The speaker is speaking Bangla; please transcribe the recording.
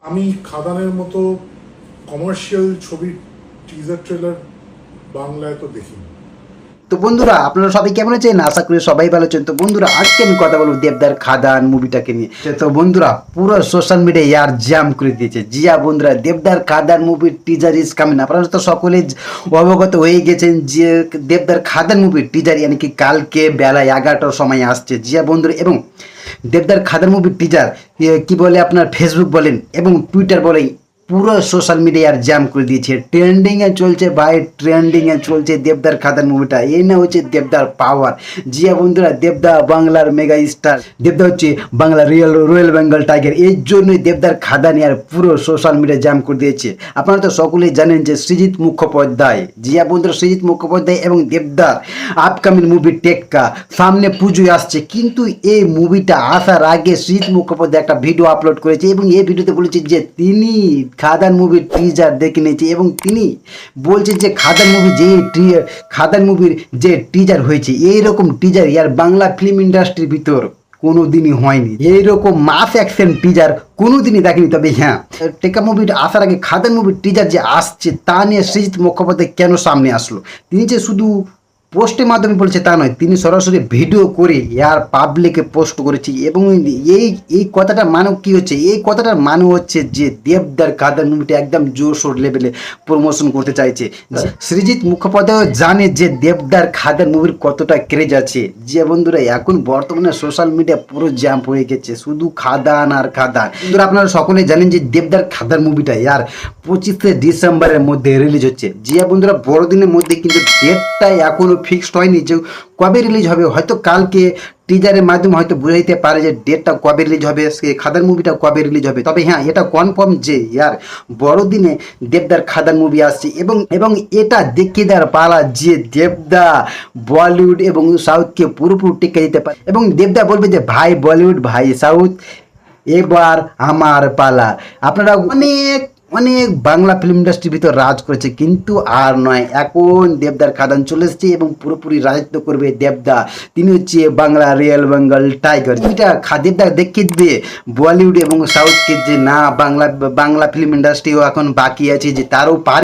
আমি খাদানের মতো কমার্শিয়াল ছবির টিজার ট্রেলার বাংলায় তো দেখিনি। তো বন্ধুরা, আপনারা সবাই কেমন আছেন? আশা করি সবাই ভালো আছেন। তো বন্ধুরা, আজকে আমি কথা বলবো দেবদার খাদান মুভিটাকে নিয়ে। তো বন্ধুরা, পুরো সোশ্যাল মিডিয়া ইয়ার জ্যাম করে দিয়েছে। জিয়া বন্ধুরা, দেবদার খাদান মুভির টিজার ইজ কামিং। আপনারা তো সকলেই অবগত হয়ে গেছেন যে দেবদার খাদান মুভির টিজার ইয়ানি কি কালকে বেলা 11টার সময় আসছে। জিয়া বন্ধুরা, এবং দেবদার খাদান মুভির টিজার কি বলে আপনার ফেসবুক বলেন এবং টুইটার বলেন, পুরো সোশ্যাল মিডিয়ার জ্যাম করে দিয়েছে। ট্রেন্ডিংয়ে চলছে ভাই, ট্রেন্ডিংয়ে চলছে দেবদার খাদান মুভিটা। এই না হচ্ছে দেবদার পাওয়ার। জিয়া বন্ধুরা, দেবদা বাংলার মেগা স্টার, দেবদা হচ্ছে বাংলা রয়্যাল বেঙ্গল টাইগার। এই জন্যই দেবদার খাদান আর পুরো সোশ্যাল মিডিয়া জ্যাম করে দিয়েছে। আপনারা তো সকলেই জানেন যে সৃজিত মুখোপাধ্যায়, জিয়া বন্ধুরা সৃজিত মুখোপাধ্যায় এবং দেবদার আপকামিং মুভি টেক্কা, সামনে পুজোয় আসছে। কিন্তু এই মুভিটা আসার আগে সৃজিত মুখোপাধ্যায় একটা ভিডিও আপলোড করেছে এবং এই ভিডিওতে বলেছে যে তিনি খাদান মুভির টিজার দেখে নিয়েছে এবং তিনি বলছেন যে খাদান মুভির যে টিজার হয়েছে, এইরকম টিজার ইয়ার বাংলা ফিল্ম ইন্ডাস্ট্রির ভিতর কোনোদিনই হয়নি। এইরকম মাস অ্যাকশন টিজার কোনোদিনই দেখেনি। তবে হ্যাঁ, টেকা মুভির আসার আগে খাদান মুভির টিজার যে আসছে তা নিয়ে সৃজিত মুখোপাধ্যায় কেন সামনে আসলো? তিনি যে শুধু পোস্টের মাধ্যমে বলেছে তা নয়, তিনি সরাসরি ভিডিও করে ইয়ার পাবলিকে পোস্ট করেছে। এবং এই কথাটার মানে কি হচ্ছে? এই কথাটার মানে হচ্ছে যে দেবদার খাদান মুভিটা একদম জোরশোর লেভেলে প্রমোশন করতে চাইছে। সৃজিত মুখোপাধ্যায় জানে যে দেবদার খাদান মুভির কতটা ক্রেজ আছে। যে বন্ধুরা, এখন বর্তমানে সোশ্যাল মিডিয়া পুরো জ্যাম হয়ে গেছে, শুধু খাদান আর খাদান। বন্ধুরা, আপনারা সকলেই জানেন যে দেবদার খাদান মুভিটা ইয়ার 25শে ডিসেম্বরের মধ্যে রিলিজ হচ্ছে। জিয়া বন্ধুরা, বড়দিনের মধ্যে, কিন্তু ডেটটা এখনো ফিক্সড হয়নি যে কবে রিলিজ হবে। হয়তো কালকে টিজারের মাধ্যমে হয়তো বুঝাইতে পারে যে ডেটটা কবে রিলিজ হবে, খাদান মুভিটা কবে রিলিজ হবে। তবে হ্যাঁ, এটা কনফার্ম যে ইয়ার বড়দিনে দেবদার খাদান মুভি আসছে এবং এটা দেখিয়ে দেওয়ার পালা যে দেবদা বলিউড এবং সাউথকে পুরোপুরি টেক্কা দিতে পারে। এবং দেবদা বলবে যে ভাই বলিউড, ভাই সাউথ, এবার আমার পালা। আপনারা অনেক অনেক বাংলা ফিল্ম ইন্ডাস্ট্রির ভিতর রাজ করেছে, কিন্তু আর নয়, এখন দেবদার খাদান চলে এসেছে এবং পুরোপুরি রাজত্ব করবে দেবদা। তিনি হচ্ছে বাংলা রয়্যাল বেঙ্গল টাইগার। এটা দেবদা দেখিয়ে দিবে বলিউড এবং সাউথকে যে না, বাংলা ফিল্ম ইন্ডাস্ট্রিও এখন বাকি আছে, যে তারও পারে।